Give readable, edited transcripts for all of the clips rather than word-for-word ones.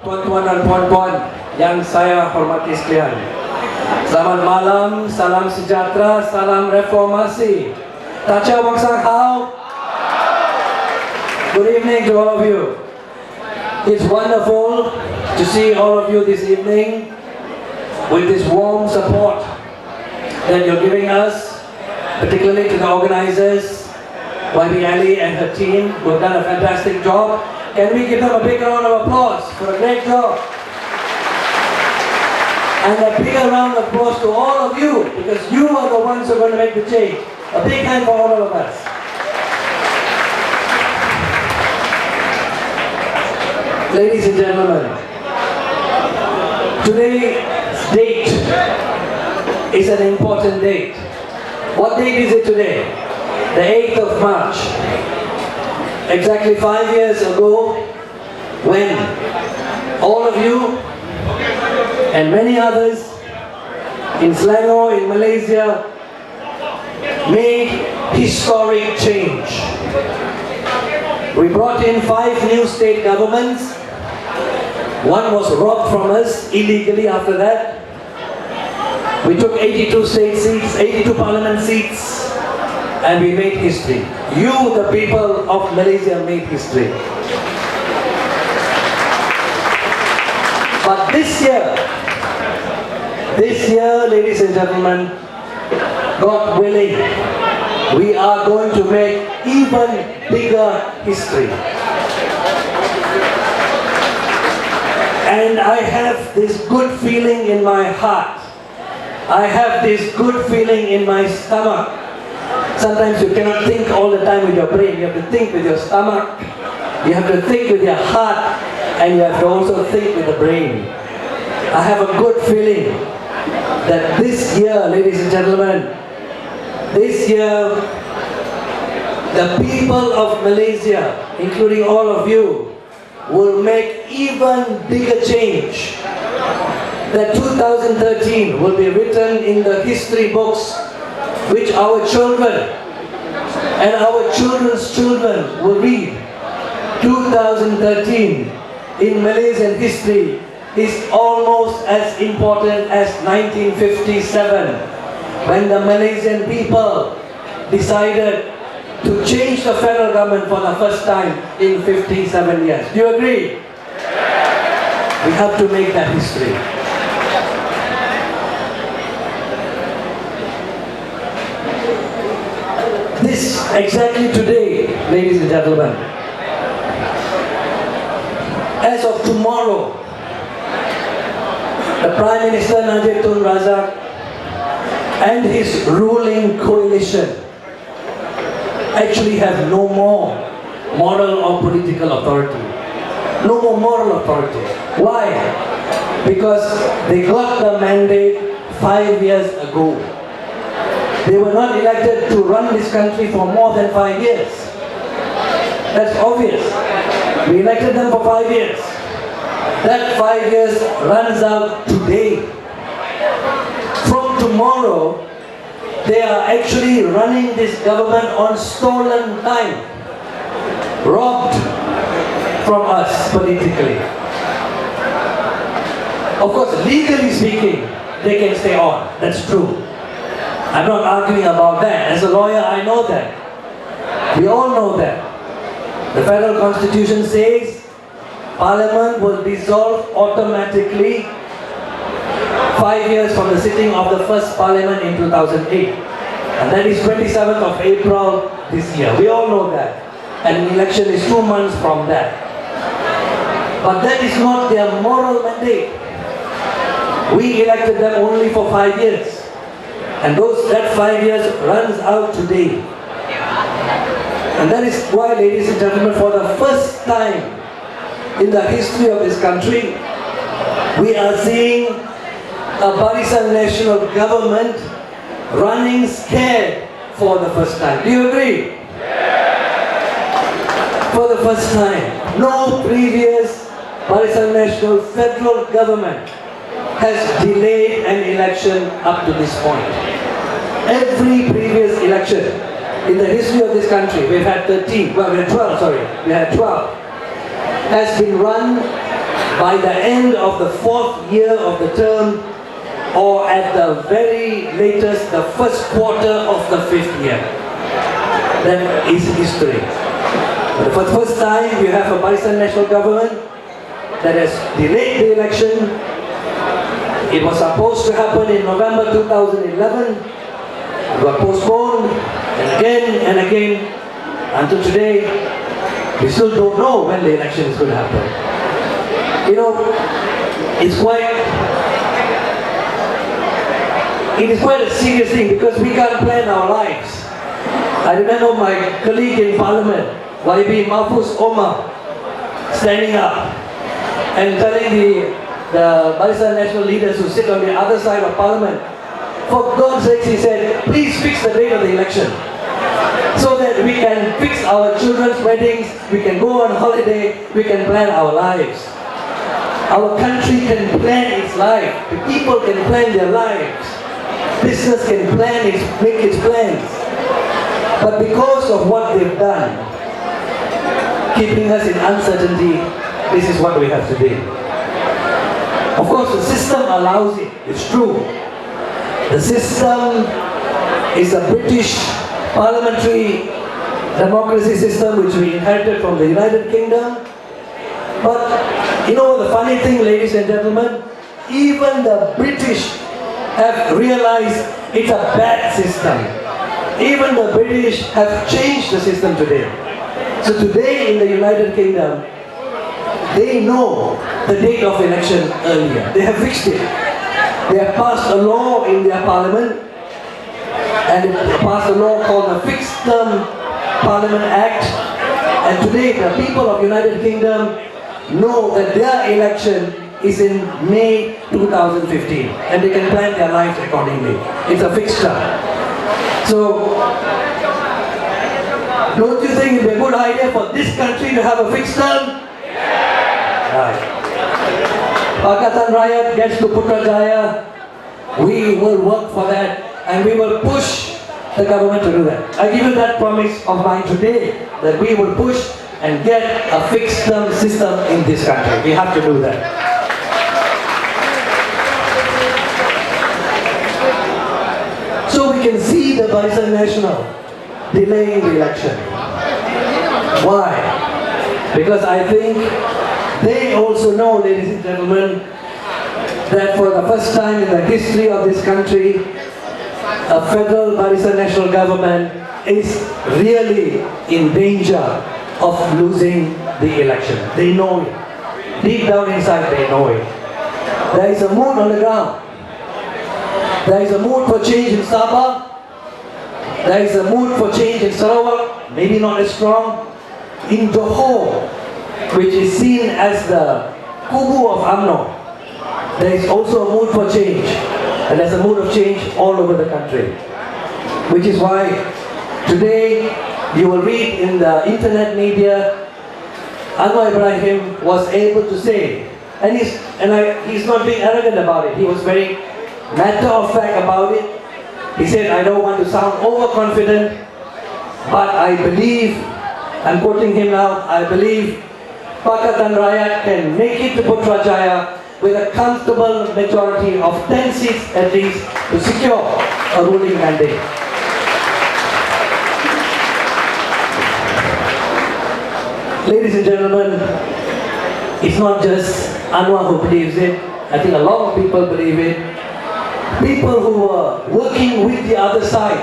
tuan-tuan dan puan-puan yang saya hormati sekalian. Selamat malam, salam sejahtera, salam reformasi. Tacha Wang Sang Hao. Good evening to all of you. It's wonderful to see all of you this evening with this warm support that you're giving us, particularly to the organizers, YB Ali and her team, who have done a fantastic job. Can we give them a big round of applause for a great job? And a bigger round of applause to all of you, because you are the ones who are going to make the change. A big hand for all of us. Ladies and gentlemen, today's date is an important date. What date is it today? The 8th of March. Exactly 5 years ago, when all of you and many others in Selangor, in Malaysia, made historic change. We brought in 5 new state governments. One was robbed from us illegally after that. We took 82 state seats, 82 parliament seats, and we made history. You, the people of Malaysia, made history. But this year, ladies and gentlemen, God willing, we are going to make even bigger history. And I have this good feeling in my heart. I have this good feeling in my stomach. Sometimes you cannot think all the time with your brain. You have to think with your stomach. You have to think with your heart. And you have to also think with the brain. I have a good feeling that this year, ladies and gentlemen, this year, the people of Malaysia, including all of you, will make even bigger change. That 2013 will be written in the history books, which our children and our children's children will read. 2013 in Malaysian history is almost as important as 1957, when the Malaysian people decided to change the federal government for the first time in 57 years. Do you agree? We have to make that history. This exactly today, ladies and gentlemen, as of tomorrow, the Prime Minister Najib Tun Razak and his ruling coalition actually have no more moral or political authority. No more moral authority. Why? Because they got the mandate 5 years ago. They were not elected to run this country for more than 5 years. That's obvious. We elected them for 5 years. That 5 years runs out today. From tomorrow, they are actually running this government on stolen time, robbed from us politically. Of course, legally speaking, they can stay on. That's true. I'm not arguing about that. As a lawyer, I know that. We all know that. The federal constitution says Parliament will dissolve automatically 5 years from the sitting of the first Parliament in 2008. And that is 27th of April this year. We all know that. And the election is 2 months from that. But that is not their moral mandate. We elected them only for 5 years. And that 5 years runs out today. And that is why, ladies and gentlemen, for the first time in the history of this country, we are seeing a Barisan national government running scared for the first time. Do you agree? For the first time. No previous Barisan national federal government has delayed an election up to this point. Every previous election in the history of this country, we've had 13, well we had 12, sorry, we had 12, has been run by the end of the 4th year of the term, or at the very latest, the first quarter of the 5th year. That is history. But for the first time, we have a Barisan national government that has delayed the election. It was supposed to happen in November 2011. It got postponed, and again, until today, we still don't know when the election is going to happen. You know, it is quite a serious thing because we can't plan our lives. I remember my colleague in Parliament, YB Mahfuz Omar, standing up and telling the Barisan national leaders who sit on the other side of Parliament, for God's sake, he said, please fix the date of the election so that we can fix our children's weddings, we can go on holiday, we can plan our lives. Our country can plan its life, the people can plan their lives, business can make its plans. But because of what they've done, keeping us in uncertainty, this is what we have today. Of course, the system allows it, it's true. The system is a British parliamentary democracy system which we inherited from the United Kingdom. But you know the funny thing, ladies and gentlemen, even the British have realized it's a bad system. Even the British have changed the system today. So today in the United Kingdom, they know the date of election earlier. They have fixed it. They have passed a law in their parliament, and they passed a law called the Fixed Term Parliament Act. And today the people of United Kingdom know that their election is in May 2015, and they can plan their lives accordingly. It's a fixed term. So, don't you think it would be a good idea for this country to have a fixed term? Yeah. Right. Pakatan Rakyat gets to Putrajaya. We will work for that, and we will push the government to do that. I give you that promise of mine today, that we will push and get a fixed term system in this country. We have to do that. So we can see the Barisan Nasional delaying the election. Why? Because I think they also know, ladies and gentlemen, that for the first time in the history of this country, a federal Barisan national government is really in danger of losing the election. They know it. Deep down inside, they know it. There is a mood on the ground. There is a mood for change in Sabah. There is a mood for change in Sarawak, maybe not as strong. In Johor, which is seen as the Kubu of UMNO, there is also a mood for change. And there's a mood of change all over the country. Which is why today you will read in the internet media, Anwar Ibrahim was able to say, and he's not being arrogant about it, he was very matter of fact about it. He said, I don't want to sound overconfident, but I believe, I'm quoting him now, I believe Pakatan Rakyat can make it to Putrajaya with a comfortable majority of 10 seats at least to secure a ruling mandate. Ladies and gentlemen, it's not just Anwar who believes it. I think a lot of people believe it. People who were working with the other side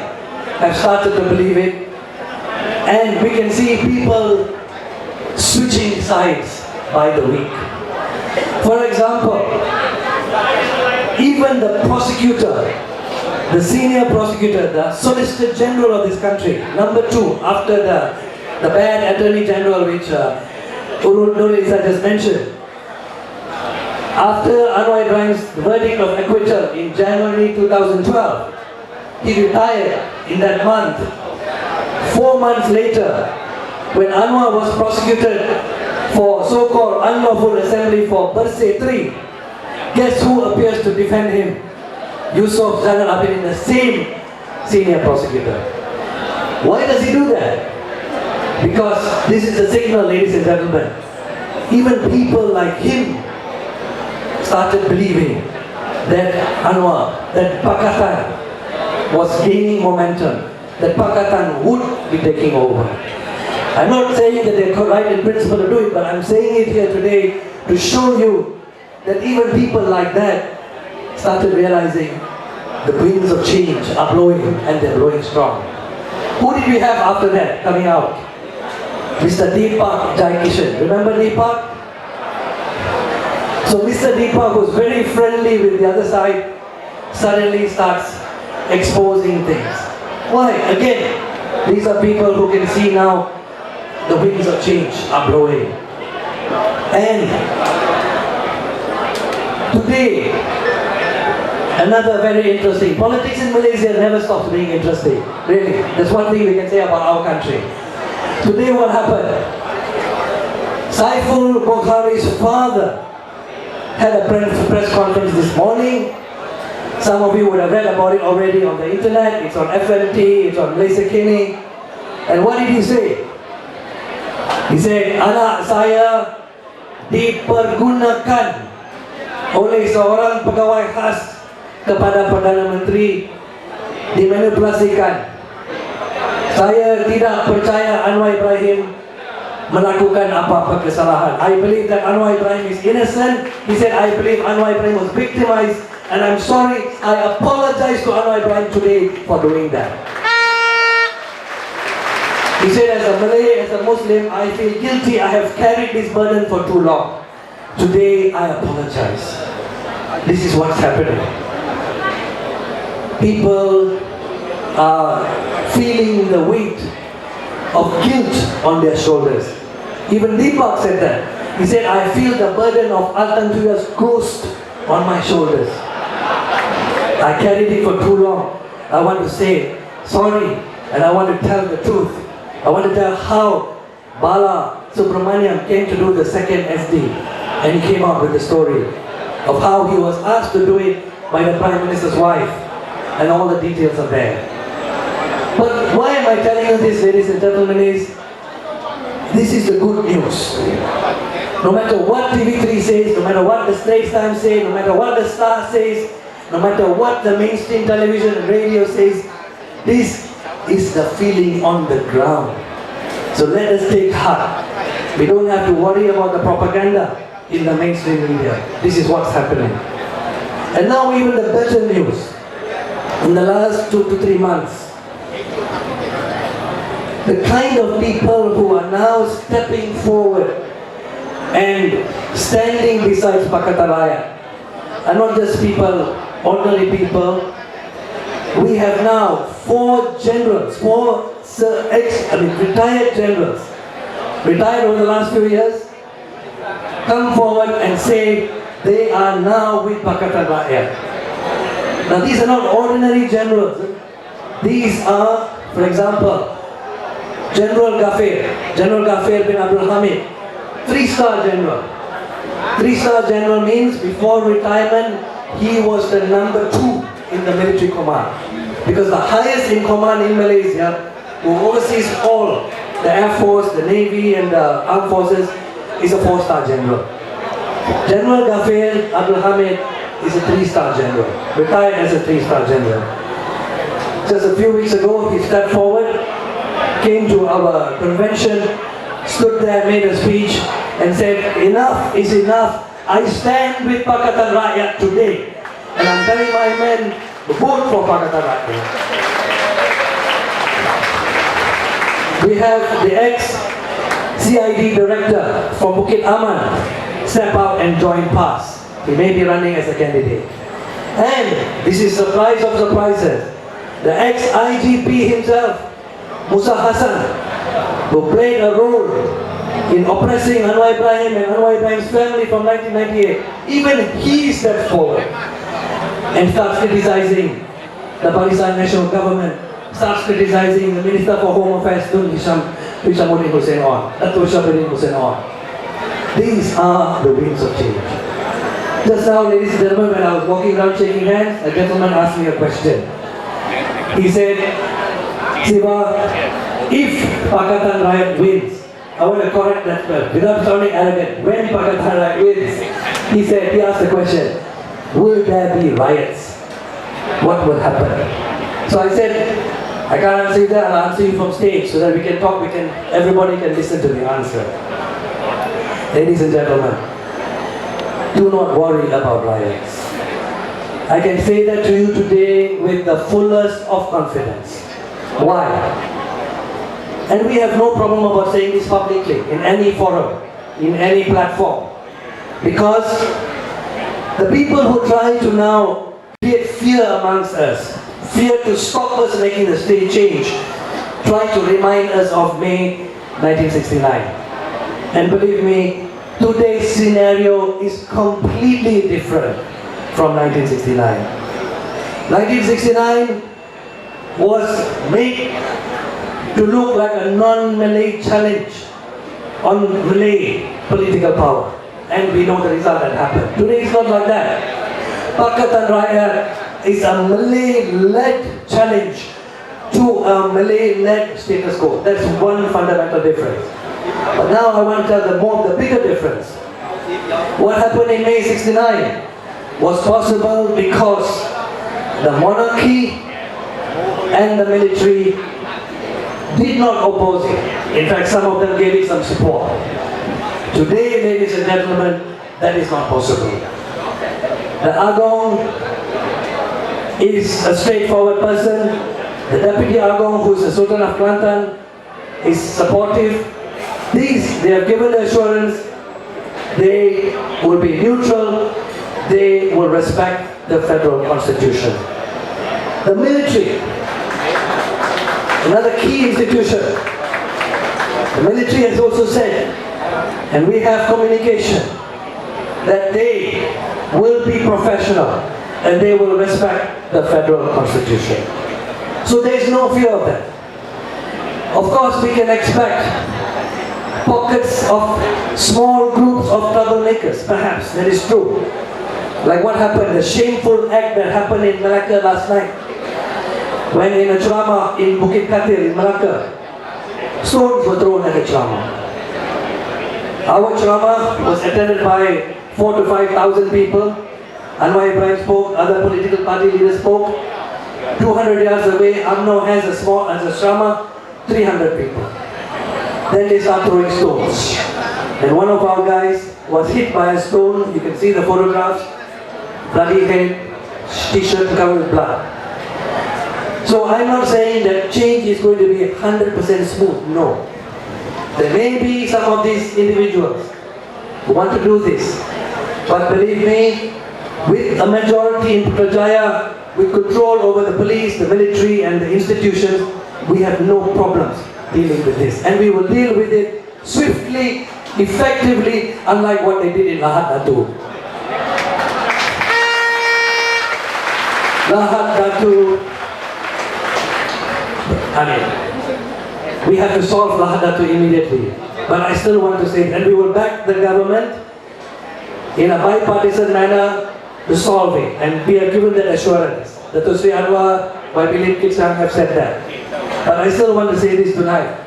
have started to believe it. And we can see people switching sides by the week. For example, even the prosecutor, the senior prosecutor, the Solicitor General of this country, number 2 after the bad Attorney General which Nurul Izzah just mentioned, after Anwar Ibrahim's verdict of acquittal in January 2012, he retired in that month. 4 months later, when Anwar was prosecuted for so-called unlawful assembly for Bersih 3, guess who appears to defend him? Yusuf Zainal Abidin, the same senior prosecutor. Why does he do that? Because this is a signal, ladies and gentlemen. Even people like him started believing that that Pakatan was gaining momentum, that Pakatan would be taking over. I'm not saying that they're right in principle to do it, but I'm saying it here today to show you that even people like that started realizing the winds of change are blowing, and they're blowing strong. Who did we have after that coming out? Mr. Deepak Jaikishan. Remember Deepak? So Mr. Deepak was very friendly with the other side, suddenly starts exposing things. Why? Again, these are people who can see now the winds of change are blowing. And today, another very interesting, politics in Malaysia never stops being interesting. Really, that's one thing we can say about our country. Today what happened? Saiful Bukhari's father had a press conference this morning. Some of you would have read about it already on the internet. It's on FMT, it's on Malaysia Kini. And what did he say? He said, anak saya dipergunakan oleh seorang pegawai khas kepada Perdana Menteri, dimanipulasikan. Saya tidak percaya Anwar Ibrahim melakukan apa-apa kesalahan. I believe that Anwar Ibrahim is innocent. He said, I believe Anwar Ibrahim was victimized, and I'm sorry, I apologize to Anwar Ibrahim today for doing that. He said, as a Malay, as a Muslim, I feel guilty. I have carried this burden for too long. Today, I apologize. This is what's happening. People are feeling the weight of guilt on their shoulders. Even Deepak said that. He said, I feel the burden of Altantuya's ghost on my shoulders. I carried it for too long. I want to say sorry, and I want to tell the truth. I want to tell how Bala Subramaniam came to do the second SD, and he came out with the story of how he was asked to do it by the Prime Minister's wife, and all the details are there. But why am I telling you this, ladies and gentlemen, is this is the good news. No matter what TV3 says, no matter what the Straits Times say, no matter what the Star says, no matter what the mainstream television and radio says, this is the feeling on the ground. So let us take heart. We don't have to worry about the propaganda in the mainstream media. This is what's happening. And now even the better news. In the last 2 to 3 months, the kind of people who are now stepping forward and standing beside Pakatan Rakyat are not just people, ordinary people. We have now 4 generals, 4 retired generals, retired over the last few years, come forward and say they are now with Pakatan Rakyat. Now these are not ordinary generals. These are, for example, General Ghaffir bin Abdul Hamid, 3-star general. 3-star general means before retirement, he was the number 2 in the military command. Because the highest in command in Malaysia, who oversees all the Air Force, the Navy and the Armed Forces, is a 4-star general. General Ghaffir Abdul Hamid is a 3-star general, retired as a 3-star general. Just a few weeks ago, he stepped forward, came to our convention, stood there, made a speech and said, enough is enough. I stand with Pakatan Rakyat today. And I'm telling my men to vote for Pakatan Rakyat. We have the ex-CID director from Bukit Aman step out and join PAS. He may be running as a candidate. And this is surprise of surprises. The ex-IGP himself, Musa Hassan, who played a role in oppressing Anwar Ibrahim and Anwar Ibrahim's family from 1998, even he stepped forward and starts criticizing the Barisan national government, starts criticizing the Minister for Home Affairs, Tun Hishamuddin Hussein on. These are the winds of change. Just now, ladies and gentlemen, when I was walking around shaking hands, a gentleman asked me a question. He said, Siva, if Pakatan Rakyat wins, I want to correct that word, without sounding arrogant. When Pakatan Rakyat wins, he asked the question, will there be riots? What will happen? So I said, I can't answer you that, I'll answer you from stage so that we can talk, everybody can listen to the answer. Ladies and gentlemen, do not worry about riots. I can say that to you today with the fullest of confidence. Why? And we have no problem about saying this publicly, in any forum, in any platform. Because the people who try to now create fear amongst us, fear to stop us making the state change, try to remind us of May 1969. And believe me, today's scenario is completely different from 1969. 1969 was made to look like a non-Malay challenge on Malay political power. And we know the result that happened. Today it's not like that. Pakatan Rakyat is a Malay-led challenge to a Malay-led status quo. That's one fundamental difference. But now I want to tell the bigger difference. What happened in May 69 was possible because the monarchy and the military did not oppose it. In fact, some of them gave it some support. Today, ladies and gentlemen, that is not possible. The Agong is a straightforward person. The Deputy Agong, who is the Sultan of Kelantan, is supportive. They have given the assurance they will be neutral, they will respect the federal constitution. The military, another key institution, the military has also said, and we have communication, that they will be professional and they will respect the federal constitution. So there is no fear of that. Of course, we can expect pockets of small groups of troublemakers, perhaps, that is true. Like what happened, the shameful act that happened in Malacca last night, when in a ceramah in Bukit in Malacca, stones were thrown at the ceramah. Our ceramah was attended by 4,000 to 5,000 people. Anwar Ibrahim spoke, other political party leaders spoke. 200 yards away, UMNO has a ceramah, 300 people. Then they start throwing stones. And one of our guys was hit by a stone. You can see the photographs. Bloody head, t-shirt covered with blood. So I'm not saying that change is going to be 100% smooth. No. There may be some of these individuals who want to do this. But believe me, with a majority in Putrajaya, with control over the police, the military and the institutions, we have no problems dealing with this. And we will deal with it swiftly, effectively, unlike what they did in Lahad Datu. Lahad Datu, we have to solve Lahad Datu immediately. But I still want to say, and we will back the government in a bipartisan manner to solve it. And we have given that assurance. Dato' Sri Anwar, Waibilin Kitsang have said that. But I still want to say this tonight,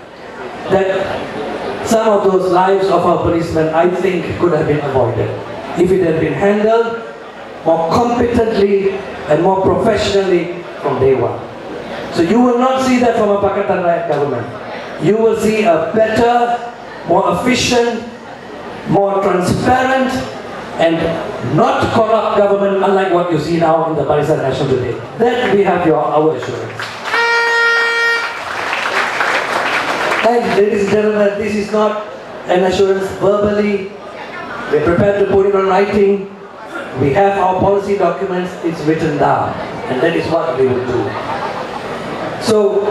that some of those lives of our policemen, I think, could have been avoided if it had been handled more competently and more professionally from day one. So you will not see that from a Pakatan Rakyat government. You will see a better, more efficient, more transparent, and not corrupt government, unlike what you see now in the Barisan National today. That we have our assurance. And ladies and gentlemen, this is not an assurance verbally. We're prepared to put it on writing. We have our policy documents, it's written down. And that is what we will do. So,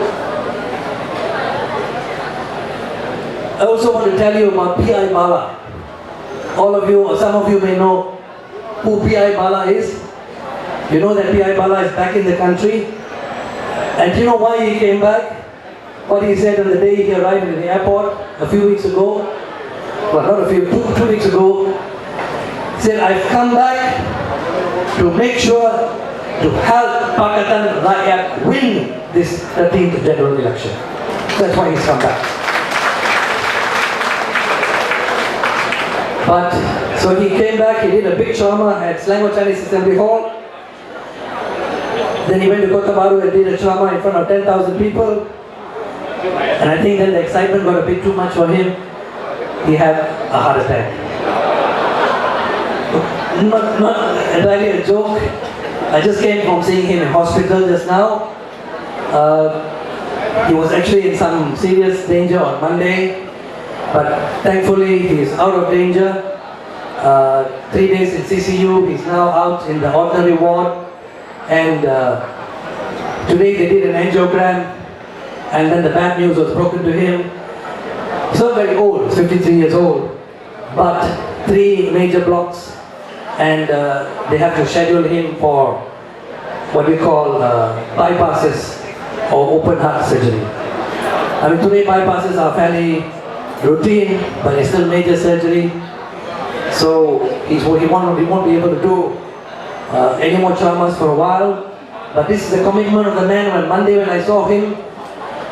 I also want to tell you about P.I. Bala. All of you, or some of you may know who P.I. Bala is. You know that P.I. Bala is back in the country. And you know why he came back? What he said on the day he arrived in the airport a few weeks ago. Well, not a few, two weeks ago. He said, I've come back to make sure to help Pakatan Rakyat win this 13th general election. That's why he's come back. But, so he came back, he did a big trauma at Selangor Chinese Assembly Hall. Then he went to Kota Baru and did a trauma in front of 10,000 people. And I think then the excitement got a bit too much for him. He had a heart attack. Not entirely a joke. I just came from seeing him in hospital just now. He was actually in some serious danger on Monday, but thankfully he is out of danger. 3 days in CCU, he's now out in the ordinary ward, and today they did an angiogram, and then the bad news was broken to him. He's not very old, he's 53 years old, but 3 major blocks, and they have to schedule him for what we call bypasses or open heart surgery. I mean, today bypasses are fairly routine, but it's still major surgery. So he won't be able to do any more traumas for a while. But this is the commitment of the man. On Monday when I saw him,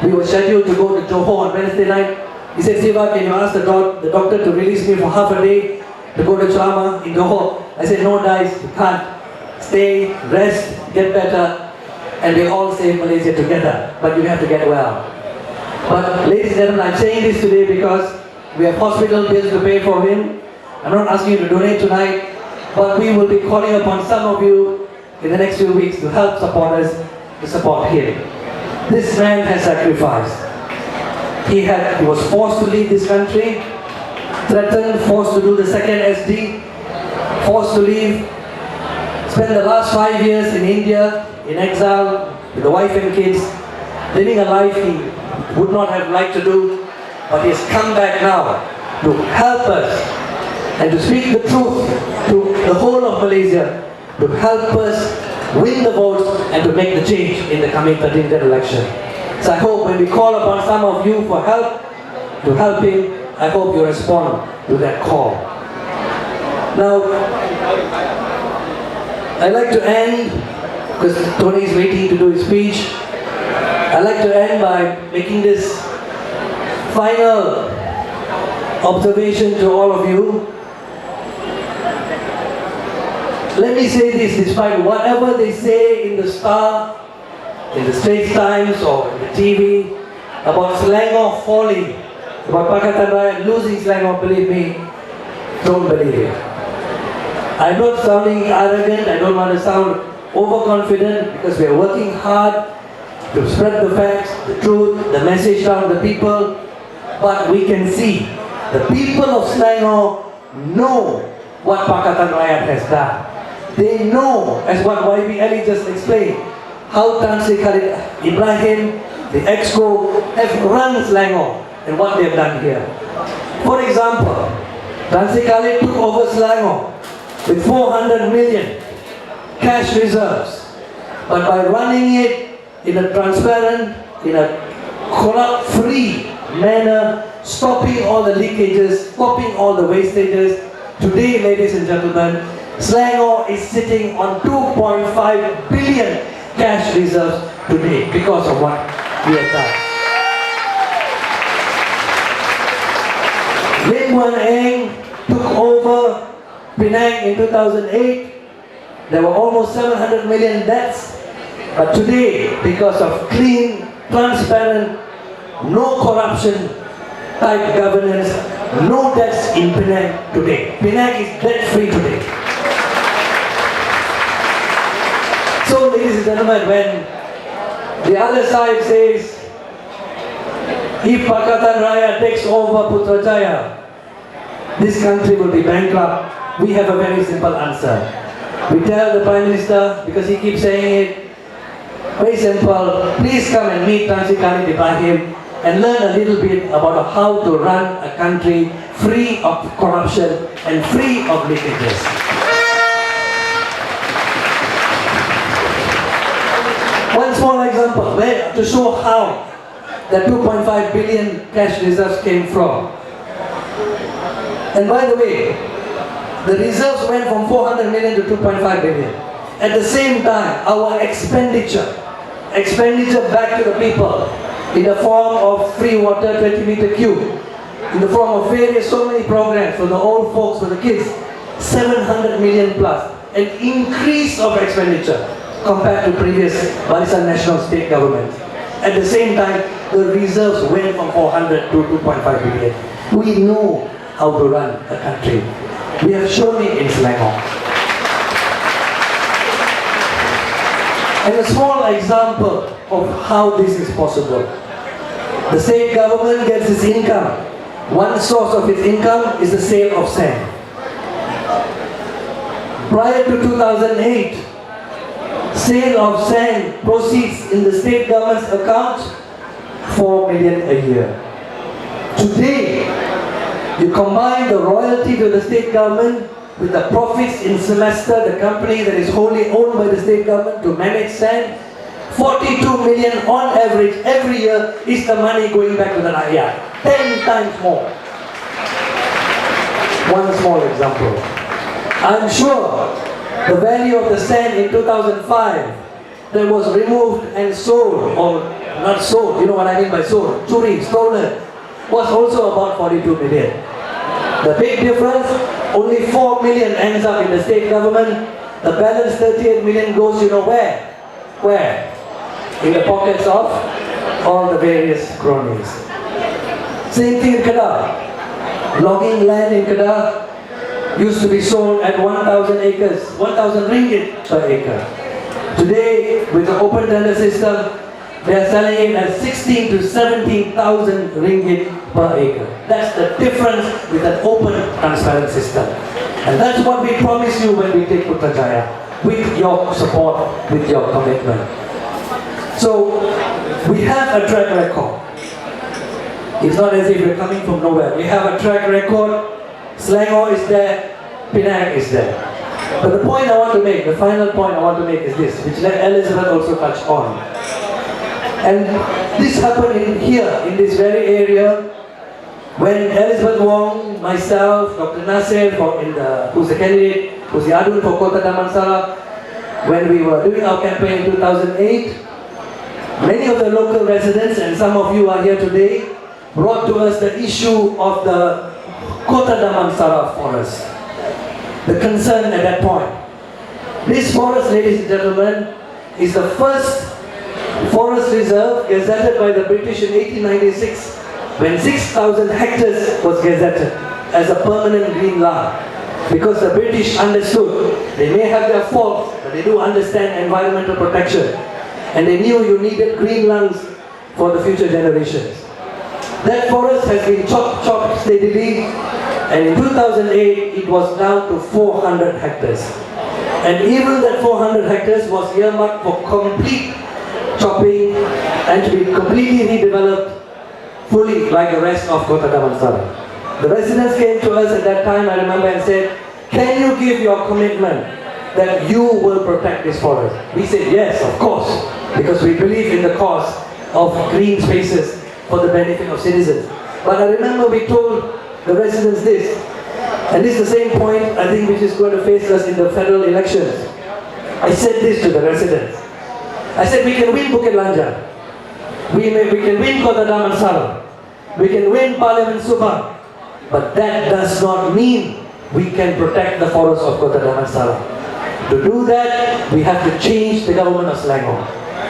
we were scheduled to go to Johor on Wednesday night. He said, Siva, can you ask the doctor to release me for half a day to go to trauma in Johor? I said, no, guys, you can't. Stay, rest, get better, and we all save Malaysia together. But you have to get well. But ladies and gentlemen, I'm saying this today because we have hospital bills to pay for him. I'm not asking you to donate tonight, but we will be calling upon some of you in the next few weeks to help support us, to support him. This man has sacrificed. He was forced to leave this country, threatened, forced to do the second SD, forced to leave, spent the last 5 years in India, in exile, with the wife and kids, living a life he would not have liked to do, but he has come back now to help us and to speak the truth to the whole of Malaysia, to help us win the votes and to make the change in the coming 13th election. So I hope when we call upon some of you for help, to help him, I hope you respond to that call. Now, I'd like to end, because Tony is waiting to do his speech, I'd like to end by making this final observation to all of you. Let me say this, despite whatever they say in the Star, in the Straits Times or in the TV, about Selangor falling, about Pakatan Rakyat losing Selangor, believe me, don't believe it. I'm not sounding arrogant, I don't want to sound overconfident, because we are working hard to spread the facts, the truth, the message down to the people, but we can see the people of Selangor know what Pakatan Rakyat has done. They know, as what YB Ali just explained, how Tan Sri Khalid Ibrahim, the EXCO, have run Selangor and what they have done here. For example, Tan Sri Khalid took over Selangor with 400 million cash reserves, but by running it in a transparent, in a corrupt-free manner, stopping all the leakages, stopping all the wastages, today, ladies and gentlemen, Selangor is sitting on 2.5 billion cash reserves today because of what we have done. Lim Wan Eng took over Penang in 2008. There were almost 700 million debts. But today, because of clean, transparent, no corruption type governance, no debts in Penang today. Penang is debt-free today. So, ladies and gentlemen, when the other side says, if Pakatan Rakyat takes over Putrajaya, this country will be bankrupt, we have a very simple answer. We tell the Prime Minister, because he keeps saying it, very simple, please come and meet Tan Sri Khalid Ibrahim and learn a little bit about how to run a country free of corruption and free of leakages. One small example to show how the 2.5 billion cash reserves came from. And by the way, the reserves went from 400 million to 2.5 billion. At the same time, our expenditure back to the people in the form of free water, 20 meter cube, in the form of so many programs for the old folks, for the kids, 700 million plus, an increase of expenditure compared to previous Barisan national state governments. At the same time, the reserves went from 400 to 2.5 billion. We know how to run a country. We have shown it in Selangor. And a small example of how this is possible. The state government gets its income. One source of its income is the sale of sand. Prior to 2008, sale of sand proceeds in the state government's account 4 million a year. Today, you combine the royalty to the state government with the profits in semester, the company that is wholly owned by the state government to manage sand, 42 million on average every year is the money going back to the rakyat. 10 times more. One small example. I'm sure the value of the sand in 2005 that was removed and sold, or not sold, you know what I mean by sold, churi, stolen, was also about 42 million. The big difference, only 4 million ends up in the state government. The balance 38 million goes, you know where? Where? In the pockets of all the various cronies. Same thing in Kedah. Logging land in Kedah used to be sold at 1,000 acres, 1,000 ringgit per acre. Today, with the open tender system, they are selling it at 16 to 17,000 ringgit per acre. That's the difference with an open, transparent system. And that's what we promise you when we take Putrajaya, with your support, with your commitment. So, we have a track record. It's not as if we're coming from nowhere. We have a track record. Selangor is there, Penang is there. But the point I want to make, the final point I want to make is this, which Elizabeth also touched on. And this happened in this very area, when Elizabeth Wong, myself, Dr. Nasir, who's the candidate, who's the adun for Kota Damansara, when we were doing our campaign in 2008, many of the local residents, and some of you are here today, brought to us the issue of the Kota Damansara forest. The concern at that point. This forest, ladies and gentlemen, is the first forest reserve gazetted by the British in 1896, when 6,000 hectares was gazetted as a permanent green lung. Because the British understood, they may have their faults, but they do understand environmental protection. And they knew you needed green lungs for the future generations. That forest has been chopped steadily, and in 2008 it was down to 400 hectares. And even that 400 hectares was earmarked for complete chopping and to be completely redeveloped fully like the rest of Kota Damansara. The residents came to us at that time, I remember, and said, can you give your commitment that you will protect this forest? We said yes, of course, because we believe in the cause of green spaces for the benefit of citizens. But I remember we told the residents this, and this is the same point I think which is going to face us in the federal elections. I said this to the residents. I said we can win Bukit Lanjan, we can win Kota Damansara, we can win Parliament Subang, but that does not mean we can protect the forests of Kota Damansara. To do that, we have to change the government of Selangor.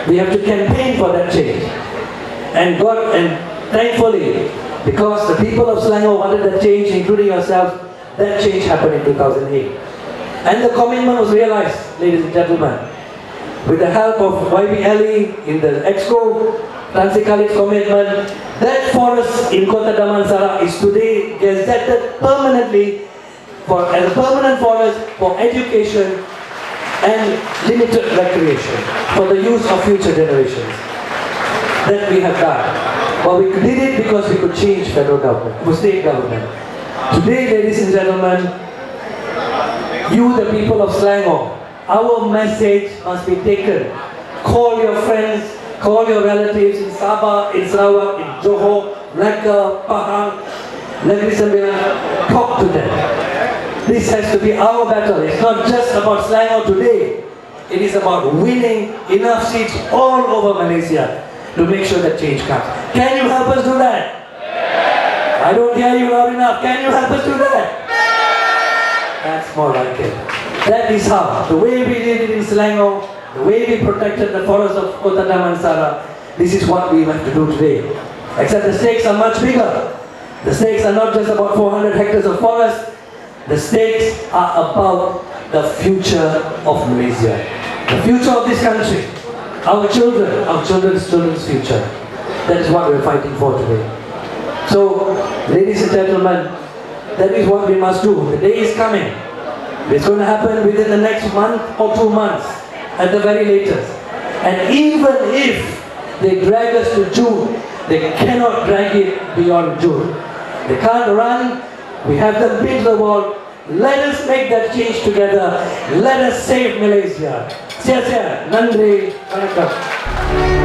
We have to campaign for that change. And thankfully, because the people of Selangor wanted that change, including yourselves, that change happened in 2008. And the commitment was realized, ladies and gentlemen. With the help of YB Ali in the Exco, Tan Sri Khalid's commitment, that forest in Kota Damansara is today gazetted permanently as a permanent forest for education and limited recreation for the use of future generations. That we have done. But we did it because we could change federal government, or state government. Today, ladies and gentlemen, you, the people of Selangor, our message must be taken. Call your friends, call your relatives in Sabah, in Sarawak, in Johor, Melaka, Pahang, Negeri Sembilan. Talk to them. This has to be our battle. It's not just about Selangor today. It is about winning enough seats all over Malaysia to make sure that change comes. Can you help us do that? I don't hear you loud enough. Can you help us do that? That's more like it. That is how. The way we did it in Selangor, the way we protected the forests of Kota Damansara, this is what we have to do today. Except the stakes are much bigger. The stakes are not just about 400 hectares of forest. The stakes are about the future of Malaysia. The future of this country. Our children, our children's future. That is what we're fighting for today. So, ladies and gentlemen, that is what we must do. The day is coming. It's going to happen within the next month or 2 months at the very latest. And even if they drag us to June, they cannot drag it beyond June. They can't run. We have them build the wall. Let us make that change together. Let us save Malaysia. Sia-sia. Nandri. Vanakkam.